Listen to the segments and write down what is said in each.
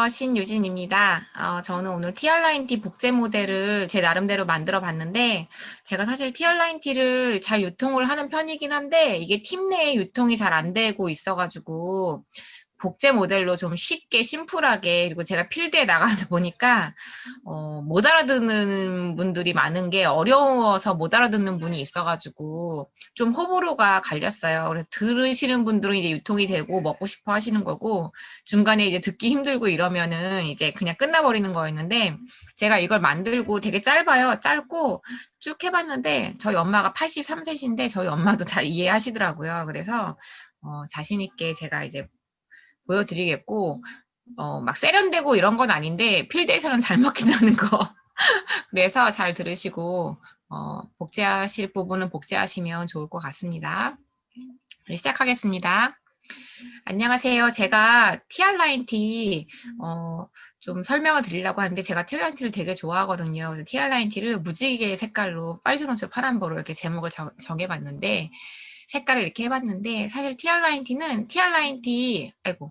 신유진입니다. 저는 오늘 TR9T 복제 모델을 제 나름대로 만들어 봤는데, 제가 사실 TR9T를 잘 유통을 하는 편이긴 한데, 이게 팀 내에 유통이 잘 안 되고 있어가지고, 복제 모델로 좀 쉽게, 심플하게, 그리고 제가 필드에 나가다 보니까, 못 알아듣는 분들이 많은 게 어려워서 못 알아듣는 분이 있어가지고, 좀 호불호가 갈렸어요. 그래서 들으시는 분들은 이제 유통이 되고 먹고 싶어 하시는 거고, 중간에 이제 듣기 힘들고 이러면은 이제 그냥 끝나버리는 거였는데, 제가 이걸 만들고 되게 짧아요. 짧고 쭉 해봤는데, 저희 엄마가 83세신데, 저희 엄마도 잘 이해하시더라고요. 그래서, 자신있게 제가 이제 보여드리겠고, 막 세련되고 이런 건 아닌데, 필드에서는 잘 먹힌다는 거. 그래서 잘 들으시고, 복제하실 부분은 복제하시면 좋을 것 같습니다. 시작하겠습니다. 안녕하세요. 제가 TR9T, 좀 설명을 드리려고 하는데, 제가 TR9T를 되게 좋아하거든요. 그래서 TR9T를 무지개 색깔로 빨주노초 파란보로 이렇게 제목을 정해봤는데, 색깔을 이렇게 해봤는데, 사실 TR9T는 TR9T, 아이고,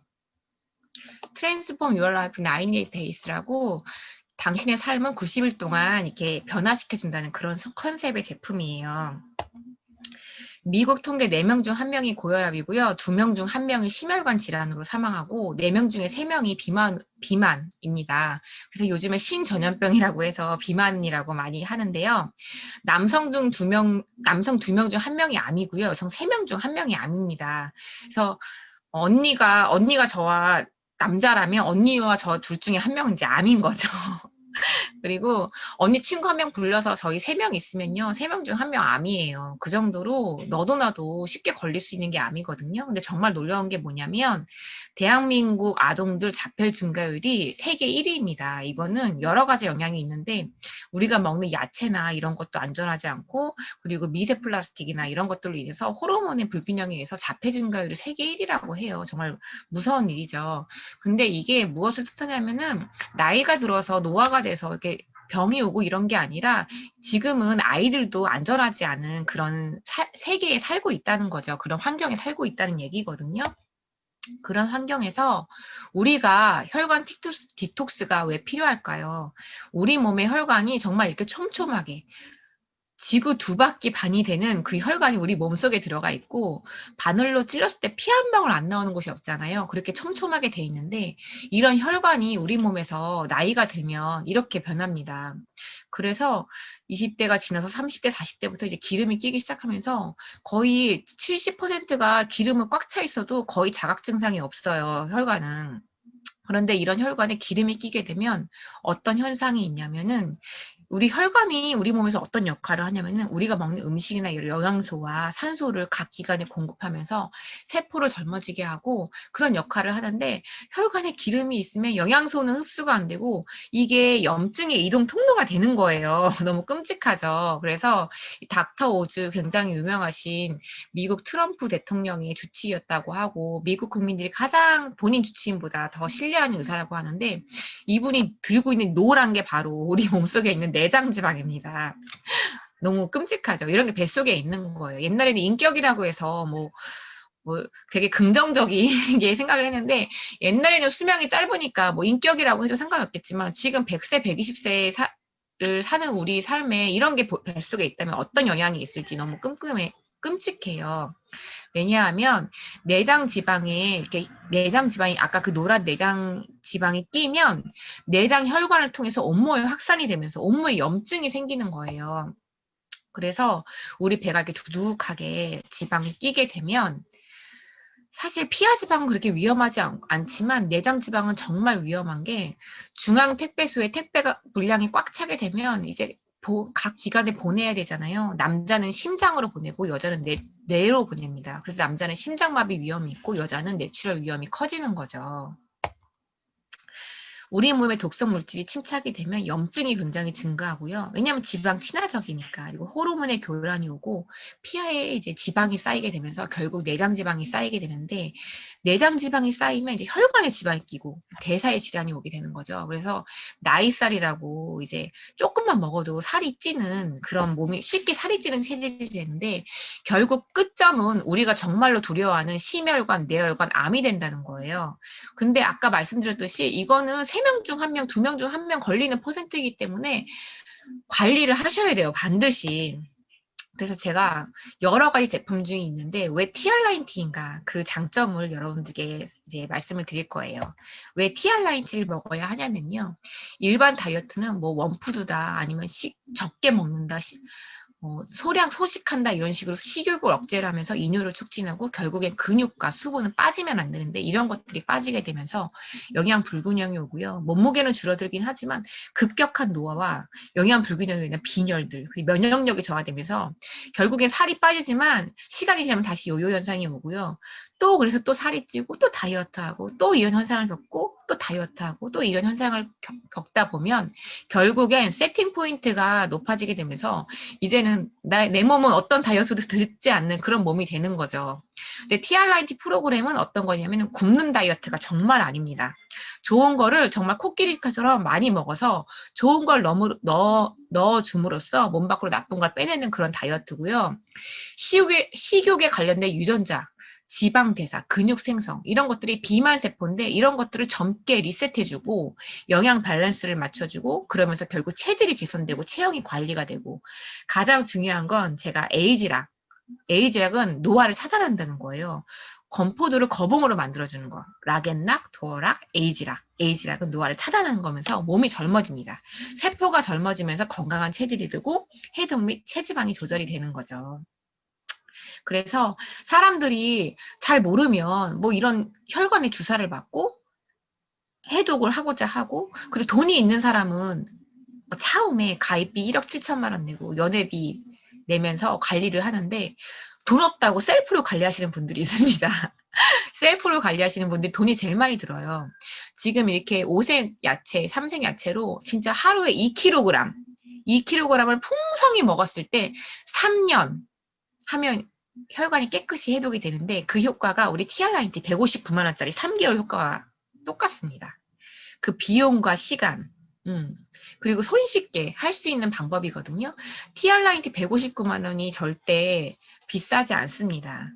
Transform Your Life in 98 Days라고 당신의 삶은 90일 동안 이렇게 변화시켜준다는 그런 컨셉의 제품이에요. 미국 통계 4명 중 1명이 고혈압이고요. 2명 중 1명이 심혈관 질환으로 사망하고 4명 중에 3명이 비만입니다. 그래서 요즘에 신전염병이라고 해서 비만이라고 많이 하는데요. 남성 중 2명 중 1명이 암이고요. 여성 3명 중 1명이 암입니다. 그래서 언니가 저와 남자라면 언니와 저 둘 중에 1명은 이제 암인 거죠. 그리고 언니 친구 1명 불러서 저희 3명 있으면요. 3명 중 1명 암이에요. 그 정도로 너도 나도 쉽게 걸릴 수 있는 게 암이거든요. 근데 정말 놀라운 게 뭐냐면 대한민국 아동들 자폐 증가율이 세계 1위입니다. 이거는 여러 가지 영향이 있는데 우리가 먹는 야채나 이런 것도 안전하지 않고 그리고 미세 플라스틱이나 이런 것들로 인해서 호르몬의 불균형에 의해서 자폐 증가율이 세계 1위라고 해요. 정말 무서운 일이죠. 근데 이게 무엇을 뜻하냐면은 나이가 들어서 노화가 돼서 이렇게 병이 오고 이런 게 아니라 지금은 아이들도 안전하지 않은 그런 세계에 살고 있다는 거죠. 그런 환경에 살고 있다는 얘기거든요. 그런 환경에서 우리가 혈관 디톡스가 왜 필요할까요? 우리 몸의 혈관이 정말 이렇게 촘촘하게 지구 2바퀴 반이 되는 그 혈관이 우리 몸속에 들어가 있고 바늘로 찔렀을 때 피 한 방울 안 나오는 곳이 없잖아요. 그렇게 촘촘하게 돼 있는데 이런 혈관이 우리 몸에서 나이가 들면 이렇게 변합니다. 그래서 20대가 지나서 30대, 40대부터 이제 기름이 끼기 시작하면서 거의 70%가 기름은 꽉 차 있어도 거의 자각 증상이 없어요, 혈관은. 그런데 이런 혈관에 기름이 끼게 되면 어떤 현상이 있냐면은 우리 혈관이 우리 몸에서 어떤 역할을 하냐면은 우리가 먹는 음식이나 이런 영양소와 산소를 각 기관에 공급하면서 세포를 젊어지게 하고 그런 역할을 하는데 혈관에 기름이 있으면 영양소는 흡수가 안 되고 이게 염증의 이동 통로가 되는 거예요. 너무 끔찍하죠. 그래서 닥터 오즈 굉장히 유명하신 미국 트럼프 대통령의 주치의였다고 하고 미국 국민들이 가장 본인 주치의보다 더 신뢰하는 의사라고 하는데 이분이 들고 있는 노란 게 바로 우리 몸속에 있는 내장 지방입니다. 너무 끔찍하죠. 이런 게 뱃속에 있는 거예요. 옛날에는 인격이라고 해서 뭐 되게 긍정적이게 생각을 했는데 옛날에는 수명이 짧으니까 뭐 인격이라고 해도 상관없겠지만 지금 100세, 120세를 사는 우리 삶에 이런 게 뱃속에 있다면 어떤 영향이 있을지 너무 끔찍해요. 왜냐하면 내장 지방에 이렇게 내장 지방이 아까 그 노란 내장 지방이 끼면 내장 혈관을 통해서 온몸에 확산이 되면서 온몸에 염증이 생기는 거예요. 그래서 우리 배가 이렇게 두둑하게 지방이 끼게 되면 사실 피하 지방은 그렇게 위험하지 않지만 내장 지방은 정말 위험한 게 중앙 택배소에 택배가 물량이 꽉 차게 되면 이제 각 기관에 보내야 되잖아요. 남자는 심장으로 보내고 여자는 뇌로 보냅니다. 그래서 남자는 심장마비 위험이 있고 여자는 뇌출혈 위험이 커지는 거죠. 우리 몸에 독성 물질이 침착이 되면 염증이 굉장히 증가하고요. 왜냐하면 지방 친화적이니까. 그리고 호르몬의 교란이 오고 피하에 이제 지방이 쌓이게 되면서 결국 내장 지방이 쌓이게 되는데, 내장 지방이 쌓이면 이제 혈관에 지방이 끼고 대사에 질환이 오게 되는 거죠. 그래서 나이살이라고 이제 조금만 먹어도 살이 찌는 그런 몸이 쉽게 살이 찌는 체질이 되는데, 결국 끝점은 우리가 정말로 두려워하는 심혈관, 뇌혈관, 암이 된다는 거예요. 근데 아까 말씀드렸듯이 이거는 3명 중 1명, 2명 중 1명 걸리는 퍼센트이기 때문에 관리를 하셔야 돼요, 반드시. 그래서 제가 여러 가지 제품 중에 있는데 왜 티알라인티인가, 그 장점을 여러분들께 이제 말씀을 드릴 거예요. 왜 티알라인티를 먹어야 하냐면요. 일반 다이어트는 뭐 원푸드다, 아니면 적게 먹는다, 소량 소식한다, 이런 식으로 식욕을 억제를 하면서 이뇨를 촉진하고 결국엔 근육과 수분은 빠지면 안 되는데, 이런 것들이 빠지게 되면서 영양 불균형이 오고요. 몸무게는 줄어들긴 하지만 급격한 노화와 영양 불균형이 있는 빈혈들, 그리고 면역력이 저하되면서 결국엔 살이 빠지지만 시간이 지나면 다시 요요 현상이 오고요. 또 그래서 또 살이 찌고 또 다이어트하고 또 이런 현상을 겪고 또 다이어트하고 또 이런 현상을 겪다 보면 결국엔 세팅 포인트가 높아지게 되면서 이제는 내 몸은 어떤 다이어트도 듣지 않는 그런 몸이 되는 거죠. 근데 TRIT 프로그램은 어떤 거냐면 굶는 다이어트가 정말 아닙니다. 좋은 거를 정말 코끼리처럼 많이 먹어서 좋은 걸 넣어줌으로써 몸 밖으로 나쁜 걸 빼내는 그런 다이어트고요. 식욕에 관련된 유전자, 지방 대사, 근육 생성, 이런 것들이 비만 세포인데 이런 것들을 젊게 리셋해주고 영양 밸런스를 맞춰주고, 그러면서 결국 체질이 개선되고 체형이 관리가 되고, 가장 중요한 건 제가 에이지락은 노화를 차단한다는 거예요. 건포도를 거봉으로 만들어주는 거. 락앤락, 도어락, 에이지락은 노화를 차단하는 거면서 몸이 젊어집니다. 세포가 젊어지면서 건강한 체질이 되고 해독 및 체지방이 조절이 되는 거죠. 그래서 사람들이 잘 모르면 뭐 이런 혈관에 주사를 맞고 해독을 하고자 하고, 그리고 돈이 있는 사람은 처음에 가입비 1억 7천만 원 내고 연회비 내면서 관리를 하는데, 돈 없다고 셀프로 관리하시는 분들이 있습니다. 셀프로 관리하시는 분들이 돈이 제일 많이 들어요. 지금 이렇게 5색 야채, 3색 야채로 진짜 하루에 2kg을 풍성히 먹었을 때 3년 하면 혈관이 깨끗이 해독이 되는데, 그 효과가 우리 TRIT 159만 원짜리 3개월 효과와 똑같습니다. 그 비용과 시간, 그리고 손쉽게 할 수 있는 방법이거든요. TRIT 159만 원이 절대 비싸지 않습니다.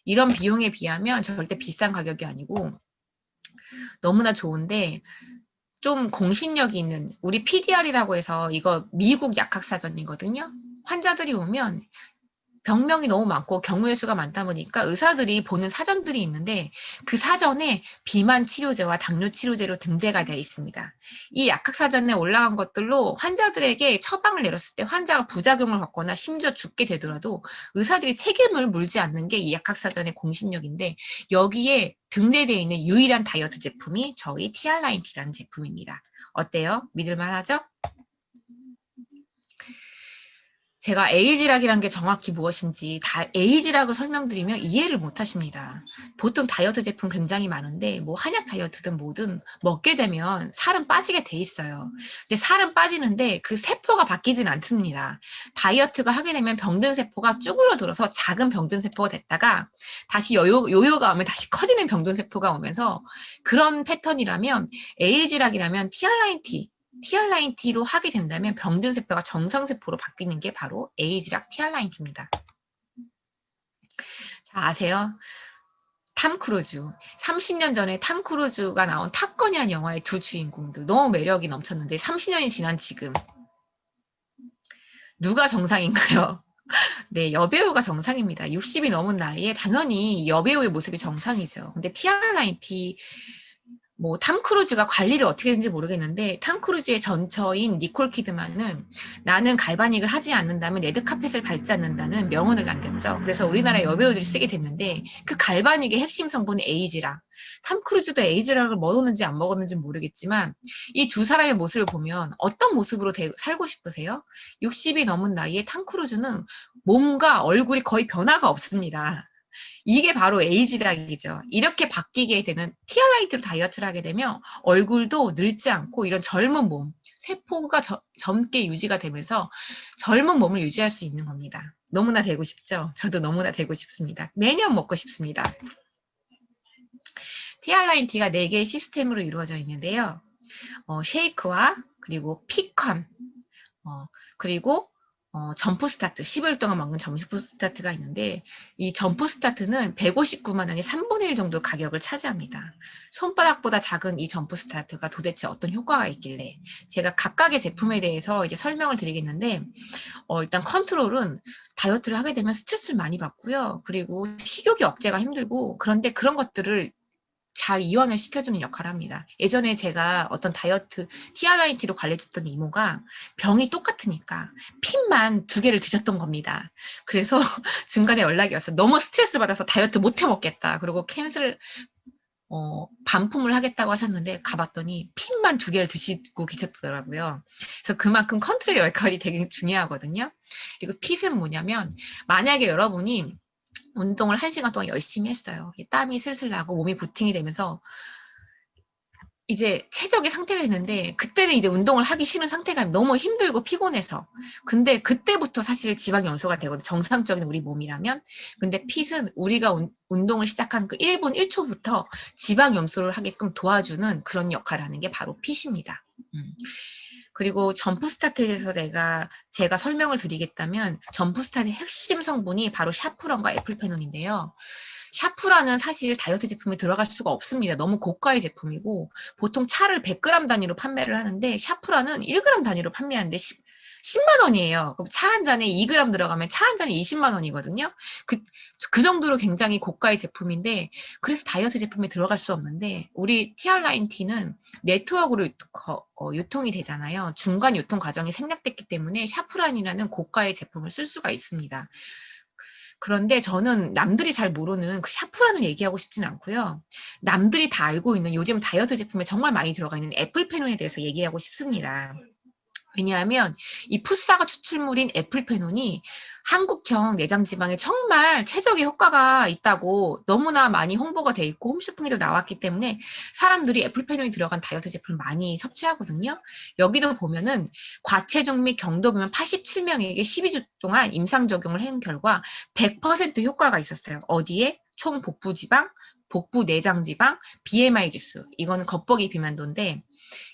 이런 비용에 비하면 절대 비싼 가격이 아니고 너무나 좋은데, 좀 공신력이 있는, 우리 PDR이라고 해서 이거 미국 약학사전이거든요. 환자들이 오면 병명이 너무 많고 경우의 수가 많다 보니까 의사들이 보는 사전들이 있는데, 그 사전에 비만 치료제와 당뇨 치료제로 등재가 되어 있습니다. 이 약학사전에 올라간 것들로 환자들에게 처방을 내렸을 때 환자가 부작용을 받거나 심지어 죽게 되더라도 의사들이 책임을 물지 않는 게 이 약학사전의 공신력인데, 여기에 등재되어 있는 유일한 다이어트 제품이 저희 TRIT라는 제품입니다. 어때요? 믿을만하죠? 제가 에이지락이란 게 정확히 무엇인지 에이지락을 설명드리면 이해를 못 하십니다. 보통 다이어트 제품 굉장히 많은데 뭐 한약 다이어트든 뭐든 먹게 되면 살은 빠지게 돼 있어요. 근데 살은 빠지는데 그 세포가 바뀌진 않습니다. 다이어트가 하게 되면 병든 세포가 쭈그러들어서 작은 병든 세포가 됐다가 다시 요요가 오면 다시 커지는 병든 세포가 오면서, 그런 패턴이라면 에이지락이라면 TRIT로 하게 된다면 병든 세포가 정상세포로 바뀌는 게 바로 에이지락 TRIT입니다. 자, 아세요? 탐 크루즈. 30년 전에 탐 크루즈가 나온 탑건이라는 영화의 두 주인공들. 너무 매력이 넘쳤는데 30년이 지난 지금 누가 정상인가요? 네, 여배우가 정상입니다. 60이 넘은 나이에 당연히 여배우의 모습이 정상이죠. 근데 TRIT, 탐 크루즈가 관리를 어떻게 했는지 모르겠는데, 탐 크루즈의 전처인 니콜 키드만은 나는 갈바닉을 하지 않는다면 레드카펫을 밟지 않는다는 명언을 남겼죠. 그래서 우리나라 여배우들이 쓰게 됐는데, 그 갈바닉의 핵심 성분은 에이지락. 탐 크루즈도 에이지락을 먹었는지 안 먹었는지 모르겠지만 이 두 사람의 모습을 보면 어떤 모습으로 살고 싶으세요? 60이 넘은 나이에 탐 크루즈는 몸과 얼굴이 거의 변화가 없습니다. 이게 바로 에이지락이죠. 이렇게 바뀌게 되는 티알라이트로 다이어트를 하게 되면 얼굴도 늙지 않고 이런 젊은 몸, 세포가 젊게 유지가 되면서 젊은 몸을 유지할 수 있는 겁니다. 너무나 되고 싶죠? 저도 너무나 되고 싶습니다. 매년 먹고 싶습니다. 티알라인티가 4개의 시스템으로 이루어져 있는데요. 쉐이크와 그리고 피컨, 그리고 점프 스타트, 15일 동안 먹는 점프 스타트가 있는데 이 점프 스타트는 159만 원이 3분의 1 정도 가격을 차지합니다. 손바닥보다 작은 이 점프 스타트가 도대체 어떤 효과가 있길래 제가 각각의 제품에 대해서 이제 설명을 드리겠는데 일단 컨트롤은 다이어트를 하게 되면 스트레스를 많이 받고요. 그리고 식욕이 억제가 힘들고 그런데 그런 것들을 잘 이완을 시켜주는 역할을 합니다. 예전에 제가 어떤 다이어트 TRIT로 관리했던 이모가 병이 똑같으니까 핀만 2개를 드셨던 겁니다. 그래서 중간에 연락이 왔어요. 너무 스트레스 받아서 다이어트 못 해 먹겠다. 그리고 캔슬 반품을 하겠다고 하셨는데 가봤더니 핀만 2개를 드시고 계셨더라고요. 그래서 그만큼 컨트롤 역할이 되게 중요하거든요. 그리고 핏은 뭐냐면 만약에 여러분이 운동을 1시간 동안 열심히 했어요. 땀이 슬슬 나고 몸이 부팅이 되면서 이제 최적의 상태가 됐는데 그때는 이제 운동을 하기 싫은 상태가 너무 힘들고 피곤해서 근데 그때부터 사실 지방 연소가 되거든요. 정상적인 우리 몸이라면. 근데 핏은 우리가 운동을 시작한 그 1분 1초부터 지방 염소를 하게끔 도와주는 그런 역할을 하는 게 바로 핏입니다. 그리고 점프 스타트에 대해서 제가 설명을 드리겠다면 점프 스타트의 핵심 성분이 바로 샤프런과 애플페논인데요. 샤프란은 사실 다이어트 제품에 들어갈 수가 없습니다. 너무 고가의 제품이고 보통 차를 100g 단위로 판매를 하는데 샤프란은 1g 단위로 판매하는데 10만 원이에요. 그럼 차 한 잔에 2g 들어가면 차 한 잔에 20만 원이거든요. 그 정도로 굉장히 고가의 제품인데 그래서 다이어트 제품에 들어갈 수 없는데 우리 TR9T는 네트워크로 유통이 되잖아요. 중간 유통 과정이 생략됐기 때문에 샤프란이라는 고가의 제품을 쓸 수가 있습니다. 그런데 저는 남들이 잘 모르는 그 샤프란을 얘기하고 싶지는 않고요. 남들이 다 알고 있는 요즘 다이어트 제품에 정말 많이 들어가 있는 애플페논에 대해서 얘기하고 싶습니다. 왜냐하면 이 풋사가 추출물인 애플페논이 한국형 내장지방에 정말 최적의 효과가 있다고 너무나 많이 홍보가 돼 있고 홈쇼핑에도 나왔기 때문에 사람들이 애플페논이 들어간 다이어트 제품을 많이 섭취하거든요. 여기도 보면은 과체중 및 경도비만 87명에게 12주 동안 임상 적용을 한 결과 100% 효과가 있었어요. 어디에? 총 복부지방, 복부 내장지방, BMI 지수. 이거는 겉보기 비만도인데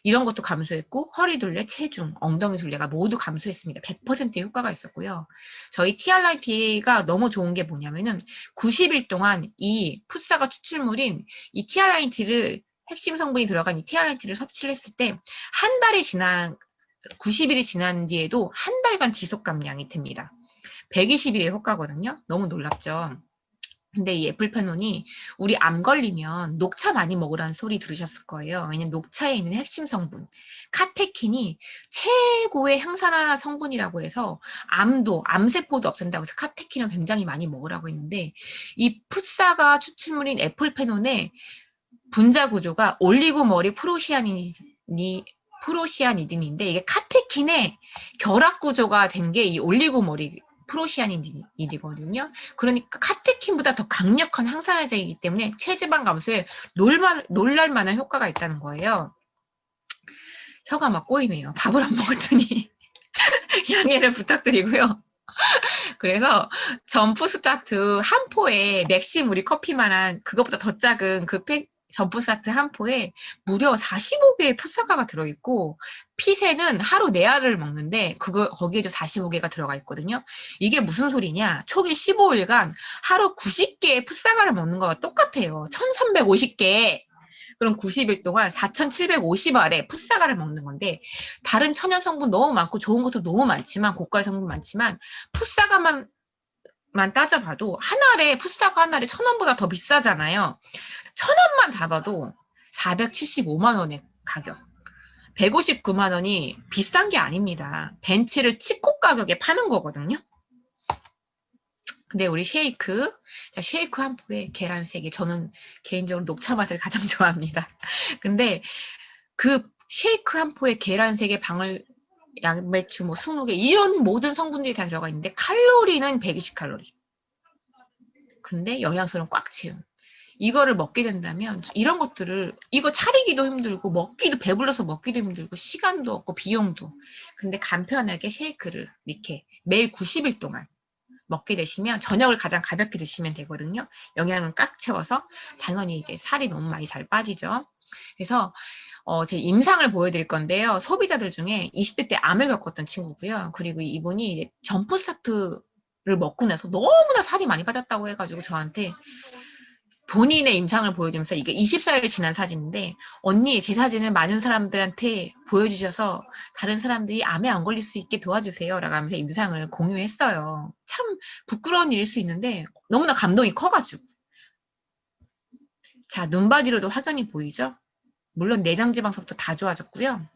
이런 것도 감소했고 허리둘레, 체중, 엉덩이 둘레가 모두 감소했습니다. 100%의 효과가 있었고요. 저희 TRIT가 너무 좋은 게 뭐냐면은 90일 동안 이 풋사가 추출물인 이 TRIT를 핵심 성분이 들어간 이 TRIT를 섭취를 했을 때 한 달이 지난 90일이 지난 뒤에도 한 달간 지속 감량이 됩니다. 120일의 효과거든요. 너무 놀랍죠. 근데 이 애플페논이 우리 암 걸리면 녹차 많이 먹으라는 소리 들으셨을 거예요. 왜냐면 녹차에 있는 핵심 성분 카테킨이 최고의 항산화 성분이라고 해서 암세포도 없앤다고 해서 카테킨을 굉장히 많이 먹으라고 했는데 이 풋사가 추출물인 애플페논의 분자 구조가 올리고머리 프로시아니딘인데 이게 카테킨의 결합 구조가 된 게 이 올리고머리 프로시아니딘이거든요. 그러니까 카테킨보다 더 강력한 항산화제이기 때문에 체지방 감소에 놀랄만한 효과가 있다는 거예요. 혀가 막 꼬이네요. 밥을 안 먹었더니 양해를 부탁드리고요. 그래서 점프 스타트 한 포에 맥심 우리 커피만한 그것보다 더 작은 점프 스타트 한 포에 무려 45개의 풋사과가 들어있고 핏에는 하루 4알을 먹는데 거기에도 45개가 들어가 있거든요. 이게 무슨 소리냐? 초기 15일간 하루 90개의 풋사과를 먹는 거와 똑같아요. 1350개. 그럼 90일 동안 4750알의 풋사과를 먹는 건데 다른 천연 성분 너무 많고 좋은 것도 너무 많지만 고가의 성분 많지만 풋사과만 따져봐도 풋사과 한 알에 1,000원보다 더 비싸잖아요. 1,000원만 다 봐도 475만 원의 가격. 159만 원이 비싼 게 아닙니다. 벤츠를 치코 가격에 파는 거거든요. 근데 우리 쉐이크 한 포에 계란 3개. 저는 개인적으로 녹차 맛을 가장 좋아합니다. 근데 그 쉐이크 한 포에 계란 3개, 양배추, 20개 이런 모든 성분들이 다 들어가 있는데 칼로리는 120칼로리. 근데 영양소는 꽉 채운. 이거를 먹게 된다면 이런 것들을 이거 차리기도 힘들고 먹기도 배불러서 먹기도 힘들고 시간도 없고 비용도. 근데 간편하게 쉐이크를 이렇게 매일 90일 동안 먹게 되시면 저녁을 가장 가볍게 드시면 되거든요. 영양은 꽉 채워서 당연히 이제 살이 너무 많이 잘 빠지죠. 그래서 제 임상을 보여드릴 건데요. 소비자들 중에 20대 때 암을 겪었던 친구고요. 그리고 이분이 이제 점프 스타트를 먹고 나서 너무나 살이 많이 빠졌다고 해가지고 저한테 본인의 임상을 보여주면서 이게 24일 지난 사진인데 언니 제 사진을 많은 사람들한테 보여주셔서 다른 사람들이 암에 안 걸릴 수 있게 도와주세요 라고 하면서 임상을 공유했어요. 참 부끄러운 일일 수 있는데 너무나 감동이 커가지고. 자, 눈바디로도 확연히 보이죠? 물론 내장지방서부터 다 좋아졌고요.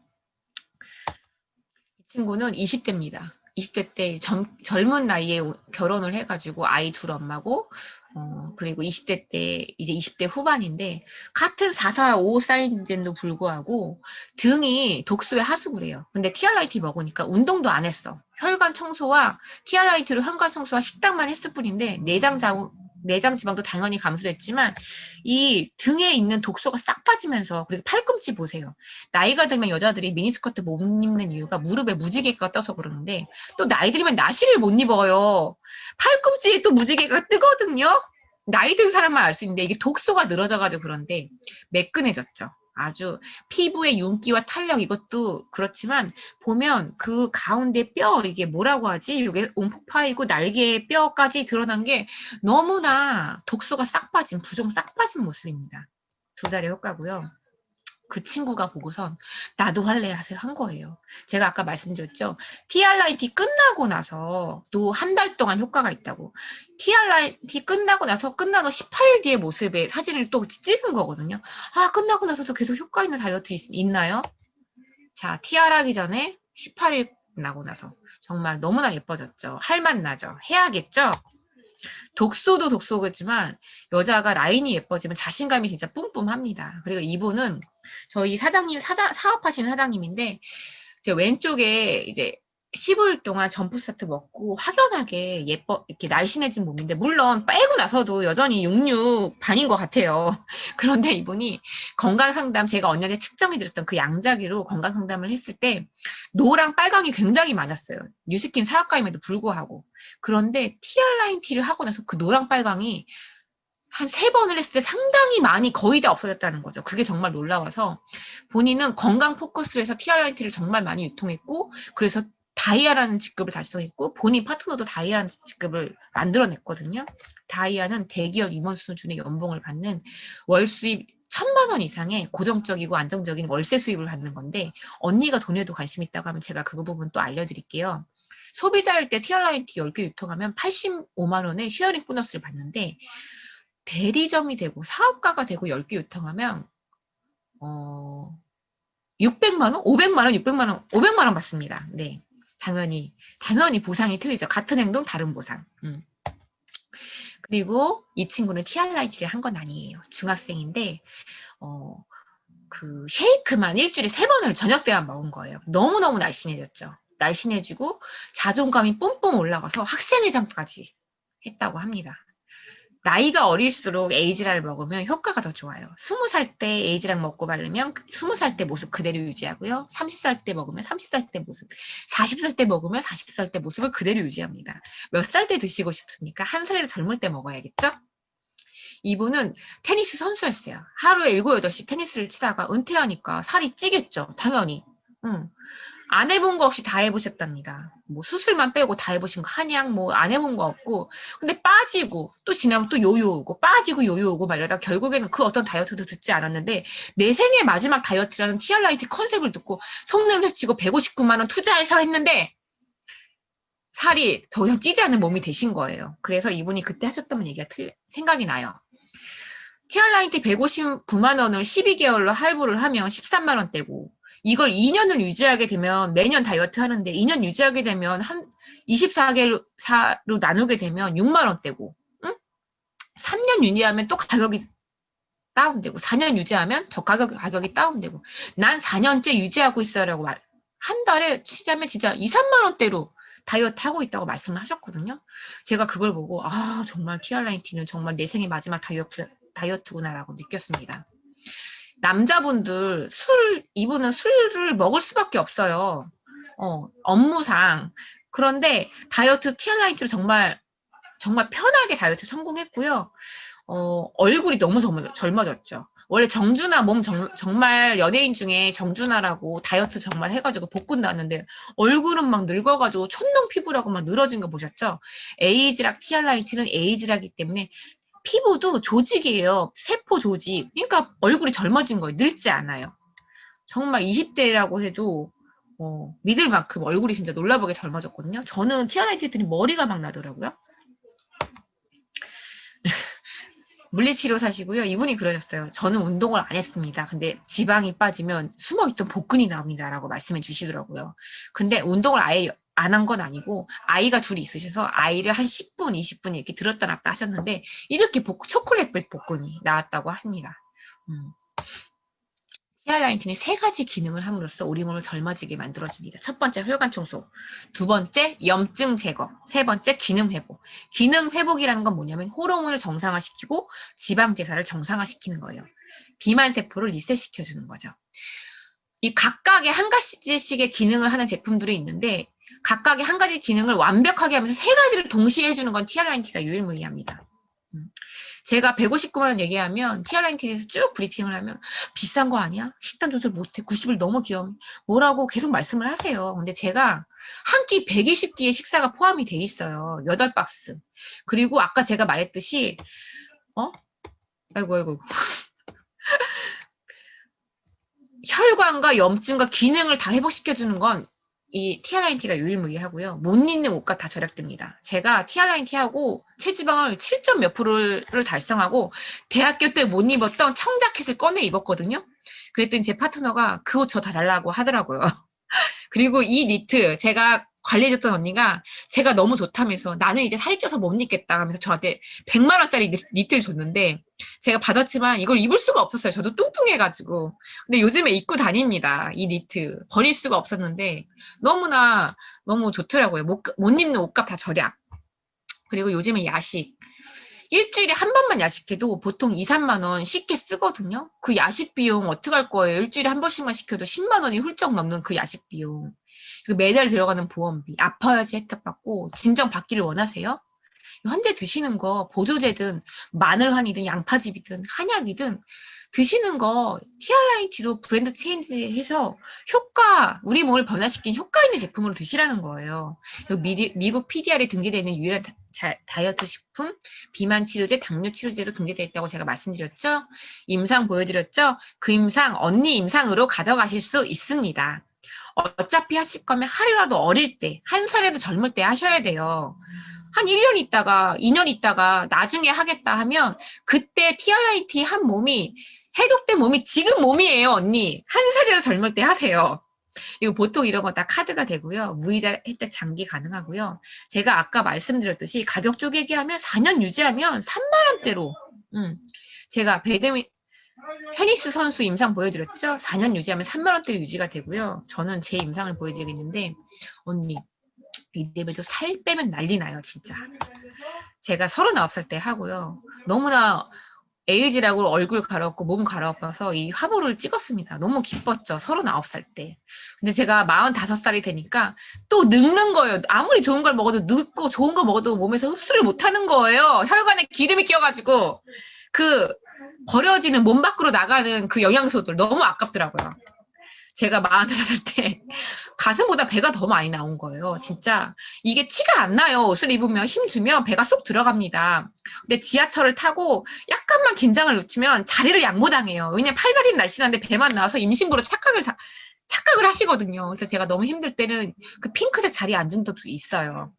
이 친구는 20대입니다. 20대 때 젊은 나이에 결혼을 해가지고 아이 둘 엄마고, 그리고 20대 때 이제 20대 후반인데 같은 445 사이즈인데도 불구하고 등이 독소에 하수구를 해요. 근데 TRIT 먹으니까 운동도 안 했어. 혈관 청소와 TRIT로 혈관 청소와 식단만 했을 뿐인데 내장 지방도 당연히 감소했지만 이 등에 있는 독소가 싹 빠지면서. 그리고 팔꿈치 보세요. 나이가 들면 여자들이 미니스커트 못 입는 이유가 무릎에 무지개가 떠서 그러는데 또 나이 들면 나시를 못 입어요. 팔꿈치에 또 무지개가 뜨거든요. 나이 든 사람만 알 수 있는데 이게 독소가 늘어져가지고 그런데 매끈해졌죠. 아주 피부의 윤기와 탄력 이것도 그렇지만 보면 그 가운데 뼈 이게 뭐라고 하지? 이게 움푹파이고 날개의 뼈까지 드러난 게 너무나 독소가 싹 빠진 부종 싹 빠진 모습입니다. 2달의 효과고요. 그 친구가 보고선 나도 할래 하세요 한 거예요. 제가 아까 말씀드렸죠. TRIT 끝나고 나서 또 한 달 동안 효과가 있다고. TRIT 끝나고 나서 끝나고 18일 뒤의 모습의 사진을 또 찍은 거거든요. 아, 끝나고 나서도 계속 효과 있는 다이어트 있나요? 자, TR 하기 전에 18일 나고 나서 정말 너무나 예뻐졌죠. 할맛 나죠. 해야겠죠? 독소도 독소겠지만 여자가 라인이 예뻐지면 자신감이 진짜 뿜뿜합니다. 그리고 이분은 저희 사장님 사업하시는 사장님인데 이제 왼쪽에 이제 15일 동안 점프 스타트 먹고 확연하게 이렇게 날씬해진 몸인데 물론 빼고 나서도 여전히 66 반인 것 같아요. 그런데 이분이 건강상담 제가 언년에 측정해드렸던 그 양자기로 건강상담을 했을 때 노랑 빨강이 굉장히 많았어요. 뉴스킨 사업가임에도 불구하고. 그런데 TRIT를 하고 나서 그 노랑 빨강이 한 3번을 했을 때 상당히 많이 거의 다 없어졌다는 거죠. 그게 정말 놀라워서 본인은 건강 포커스로 해서 TRIT를 정말 많이 유통했고 그래서 다이아라는 직급을 달성했고 본인 파트너도 다이아라는 직급을 만들어냈거든요. 다이아는 대기업 임원 수준의 연봉을 받는 월 수입 1,000만 원 이상의 고정적이고 안정적인 월세 수입을 받는 건데 언니가 돈에도 관심 있다고 하면 제가 그 부분 또 알려드릴게요. 소비자일 때 TRIT 10개 유통하면 85만 원의 쉐어링 보너스를 받는데 대리점이 되고 사업가가 되고 10개 유통하면 600만 원? 500만 원? 600만 원? 500만 원 받습니다. 네. 당연히 보상이 틀리죠. 같은 행동 다른 보상. 그리고 이 친구는 TRIT를 한 건 아니에요. 중학생인데 그 쉐이크만 일주일에 3번을 저녁 때만 먹은 거예요. 너무너무 날씬해졌죠. 날씬해지고 자존감이 뿜뿜 올라가서 학생회장까지 했다고 합니다. 나이가 어릴수록 에이지락을 먹으면 효과가 더 좋아요. 20살 때 에이지락 먹고 바르면 20살 때 모습 그대로 유지하고요. 30살 때 먹으면 30살 때 모습, 40살 때 먹으면 40살 때 모습을 그대로 유지합니다. 몇 살 때 드시고 싶습니까? 한 살이라도 젊을 때 먹어야겠죠? 이분은 테니스 선수였어요. 하루에 7, 8시 테니스를 치다가 은퇴하니까 살이 찌겠죠. 당연히. 안 해본 거 없이 다 해보셨답니다. 뭐 수술만 빼고 다 해보신 거 한약 뭐 안 해본 거 없고 근데 빠지고 또 지나면 또 요요 오고 빠지고 요요 오고 막 이러다 결국에는 그 어떤 다이어트도 듣지 않았는데 내 생애 마지막 다이어트라는 TRIT 컨셉을 듣고 성능 해치고 159만 원 투자해서 했는데 살이 더 이상 찌지 않는 몸이 되신 거예요. 그래서 이분이 그때 하셨던 얘기가 생각이 나요. TRIT 159만 원을 12개월로 할부를 하면 13만 원대고 이걸 2년을 유지하게 되면 매년 다이어트 하는데 2년 유지하게 되면 한 24개로 나누게 되면 6만 원대고 3년 유지하면 또 가격이 다운되고 4년 유지하면 더 가격이 다운되고 난 4년째 유지하고 있어라고 한 달에 치자면 진짜 2, 3만 원대로 다이어트 하고 있다고 말씀을 하셨거든요. 제가 그걸 보고 아 정말 티알라인티는 정말 내 생의 마지막 다이어트구나라고 느꼈습니다. 남자분들 이분은 술을 먹을 수밖에 없어요. 업무상. 그런데 다이어트 티알라인티로 정말 편하게 다이어트 성공했고요. 얼굴이 너무 젊어졌죠. 원래 정준하 정말 연예인 중에 정준하라고 다이어트 정말 해가지고 복근 나왔는데 얼굴은 막 늙어가지고 촌농 피부라고 막 늘어진 거 보셨죠? 에이지락 티알라인티는 에이지락이기 때문에 피부도 조직이에요. 세포 조직. 그러니까 얼굴이 젊어진 거예요. 늙지 않아요. 정말 20대라고 해도 믿을 만큼 얼굴이 진짜 놀라보게 젊어졌거든요. 저는 티알라인티 했더니 머리가 막 나더라고요. 물리치료 사시고요. 이분이 그러셨어요. 저는 운동을 안 했습니다. 근데 지방이 빠지면 숨어있던 복근이 나옵니다라고 말씀해 주시더라고요. 근데 운동을 아예 안 한 건 아니고 아이가 둘이 있으셔서 아이를 한 10분, 20분 이렇게 들었다 놨다 하셨는데 이렇게 초콜릿빛 복근이 나왔다고 합니다. 티알라인틴이 3가지 기능을 함으로써 우리 몸을 젊어지게 만들어줍니다. 첫 번째 혈관 청소, 두 번째 염증 제거, 세 번째 기능 회복. 기능 회복이라는 건 뭐냐면 호르몬을 정상화시키고 지방 제사를 정상화시키는 거예요. 비만 세포를 리셋시켜주는 거죠. 이 각각의 한 가지씩의 기능을 하는 제품들이 있는데 각각의 한 가지 기능을 완벽하게 하면서 3가지를 동시에 해주는 건 티알라인티가 유일무이합니다. 제가 159만 원 얘기하면 티알라인티에서 쭉 브리핑을 하면 비싼 거 아니야? 식단 조절 못해. 90을 너무 귀여워. 뭐라고 계속 말씀을 하세요. 근데 제가 한 끼 120끼의 식사가 포함이 돼 있어요. 8박스. 그리고 아까 제가 말했듯이 아이고 혈관과 염증과 기능을 다 회복시켜주는 건 이 티알라인티가 유일무이하고요. 못 입는 옷값 다 절약됩니다. 제가 티알라인티하고 체지방을 7점 몇 프로를 달성하고 대학교 때 못 입었던 청자켓을 꺼내 입었거든요. 그랬더니 제 파트너가 그 옷 저 다 달라고 하더라고요. 그리고 이 니트 제가 관리해줬던 언니가 제가 너무 좋다면서 나는 이제 살이 쪄서 못 입겠다 하면서 저한테 100만 원짜리 니트를 줬는데 제가 받았지만 이걸 입을 수가 없었어요. 저도 뚱뚱해가지고. 근데 요즘에 입고 다닙니다. 이 니트. 버릴 수가 없었는데 너무나 너무 좋더라고요. 못 입는 옷값 다 절약. 그리고 요즘에 야식. 일주일에 한 번만 야식해도 보통 2, 3만 원 쉽게 쓰거든요. 그 야식 비용 어떡할 거예요? 일주일에 한 번씩만 시켜도 10만 원이 훌쩍 넘는 그 야식 비용. 그리고 매달 들어가는 보험비. 아파야지 혜택 받고 진정 받기를 원하세요? 현재 드시는 거 보조제든 마늘환이든 양파즙이든 한약이든 드시는 거 티알라인티로 브랜드 체인지해서 우리 몸을 변화시킨 효과 있는 제품으로 드시라는 거예요. 미국 PDR에 등재되어 있는 유일한 다이어트 식품, 비만 치료제, 당뇨 치료제로 등재되어 있다고 제가 말씀드렸죠? 임상 보여드렸죠? 그 임상 언니 임상으로 가져가실 수 있습니다. 어차피 하실 거면 하루라도 어릴 때, 한 살에도 젊을 때 하셔야 돼요. 한 1년 있다가 2년 있다가 나중에 하겠다 하면 그때 티알라인티 한 몸이 해독된 몸이 지금 몸이에요. 언니. 한 살이라도 젊을 때 하세요. 이거 보통 이런 거 다 카드가 되고요. 무이자 혜택 장기 가능하고요. 제가 아까 말씀드렸듯이 가격 쪼개기 하면 4년 유지하면 3만 원대로 제가 테니스 선수 임상 보여드렸죠? 4년 유지하면 3만 원대로 유지가 되고요. 저는 제 임상을 보여드리겠는데 언니 이때에도 살 빼면 난리 나요, 진짜. 제가 39살 때 하고요. 너무나 에이지라고 얼굴 갈아엎고 몸 갈아엎어서 이 화보를 찍었습니다. 너무 기뻤죠, 39살 때. 근데 제가 45살이 되니까 또 늙는 거예요. 아무리 좋은 걸 먹어도 늙고 좋은 거 먹어도 몸에서 흡수를 못하는 거예요. 혈관에 기름이 껴가지고 그 버려지는 몸 밖으로 나가는 그 영양소들 너무 아깝더라고요. 제가 45살 때 가슴보다 배가 더 많이 나온 거예요. 진짜 이게 티가 안 나요. 옷을 입으면 힘주면 배가 쏙 들어갑니다. 근데 지하철을 타고 약간만 긴장을 놓치면 자리를 양보당해요. 왜냐면 팔다리는 날씬한데 배만 나와서 임신부로 착각을 하시거든요. 그래서 제가 너무 힘들 때는 그 핑크색 자리에 앉은 적도 있어요.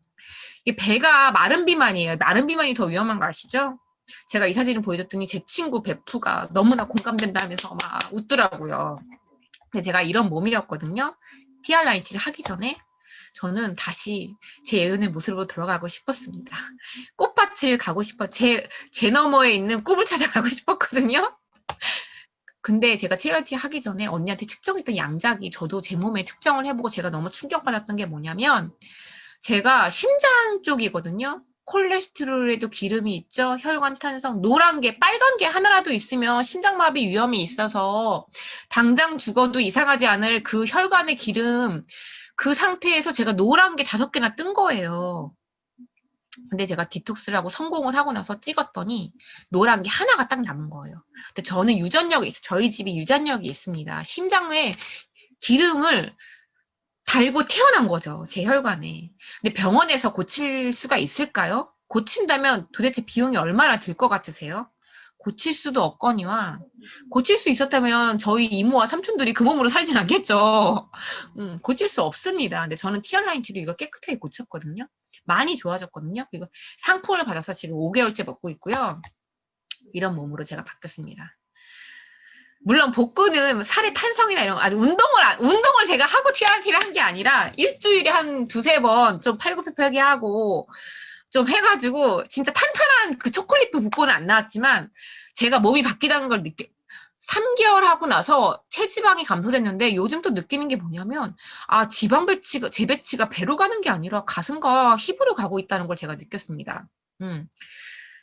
이게 배가 마른 비만이에요. 마른 비만이 더 위험한 거 아시죠? 제가 이 사진을 보여줬더니 제 친구 베프가 너무나 공감된다면서 막 웃더라고요. 제가 이런 몸이었거든요. 티알라인티를 하기 전에 저는 다시 제 예전의 모습으로 돌아가고 싶었습니다. 꽃밭을 가고 제 너머에 있는 꿈을 찾아가고 싶었거든요. 근데 제가 티알라인티 하기 전에 언니한테 측정했던 양작이 저도 제 몸에 특정을 해보고 제가 너무 충격받았던 게 뭐냐면 제가 심장 쪽이거든요. 콜레스테롤에도 기름이 있죠. 혈관 탄성, 노란 게, 빨간 게 하나라도 있으면 심장마비 위험이 있어서 당장 죽어도 이상하지 않을 그 혈관의 기름, 그 상태에서 제가 노란 게 5개나 뜬 거예요. 근데 제가 디톡스를 하고 성공을 하고 나서 찍었더니 노란 게 하나가 딱 남은 거예요. 근데 저는 유전력이 있어요. 저희 집이 유전력이 있습니다. 심장에 기름을 달고 태어난 거죠. 제 혈관에. 근데 병원에서 고칠 수가 있을까요? 고친다면 도대체 비용이 얼마나 들 것 같으세요? 고칠 수도 없거니와 고칠 수 있었다면 저희 이모와 삼촌들이 그 몸으로 살진 않겠죠. 고칠 수 없습니다. 근데 저는 티얼라인티로 이걸 깨끗하게 고쳤거든요. 많이 좋아졌거든요. 그리고 상품을 받아서 지금 5개월째 먹고 있고요. 이런 몸으로 제가 바뀌었습니다. 물론 복근은 살의 탄성이나 이런 거, 아주 운동을 제가 하고 TRT를 한 게 아니라 일주일에 한 2-3번 좀 팔굽혀펴기 하고 좀 해가지고 진짜 탄탄한 그 초콜릿 복근은 안 나왔지만 제가 몸이 바뀌다는 걸 3개월 하고 나서 체지방이 감소됐는데 요즘 또 느끼는 게 뭐냐면 지방 배치가 재배치가 배로 가는 게 아니라 가슴과 힙으로 가고 있다는 걸 제가 느꼈습니다.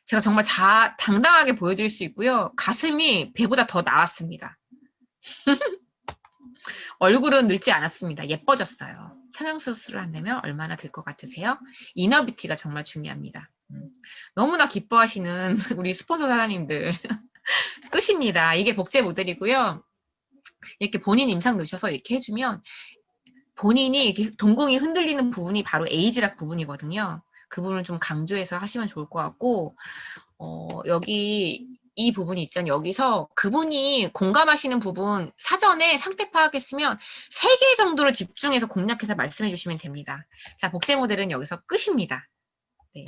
제가 정말 당당하게 보여드릴 수 있고요. 가슴이 배보다 더 나왔습니다. 얼굴은 늙지 않았습니다. 예뻐졌어요. 성형수술을 한다면 얼마나 들 것 같으세요? 이너뷰티가 정말 중요합니다. 너무나 기뻐하시는 우리 스폰서 사장님들 끝입니다. 이게 복제 모델이고요. 이렇게 본인 임상 넣으셔서 이렇게 해주면 본인이 이렇게 동공이 흔들리는 부분이 바로 에이지락 부분이거든요. 그 부분을 좀 강조해서 하시면 좋을 것 같고 여기 이 부분이 있잖아요. 여기서 그분이 공감하시는 부분 사전에 상태 파악했으면 3개 정도를 집중해서 공략해서 말씀해 주시면 됩니다. 자, 복제 모델은 여기서 끝입니다. 네.